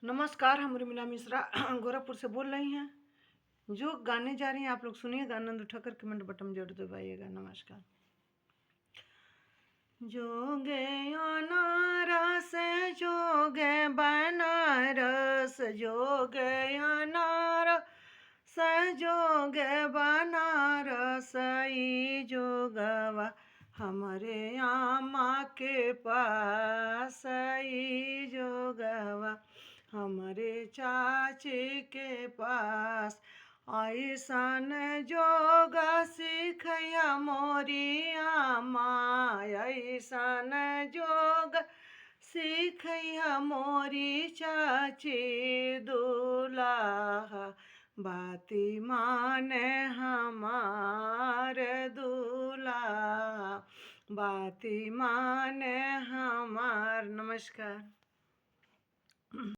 नमस्कार, हम उर्मिला मिश्रा गोरखपुर से बोल रही हैं। जो गाने जा रही हैं आप लोग सुनिएगा, आनंद उठाकर कमेंट बटन जरूर दबाइएगा। नमस्कार। जोगे अनारस जोगे बनारस, जोगे अनारस जोगे बनारस, ई जोगवा हमारे आमा के पास, ई जोगवा हमारे चाची के पास। ऐसन जोग सिखैया मोरी आमा, ऐसन जोग सिखैया मोरी चाची दूल्हा, बाती माने हमार दूल्हा, बाती माने हमार। नमस्कार।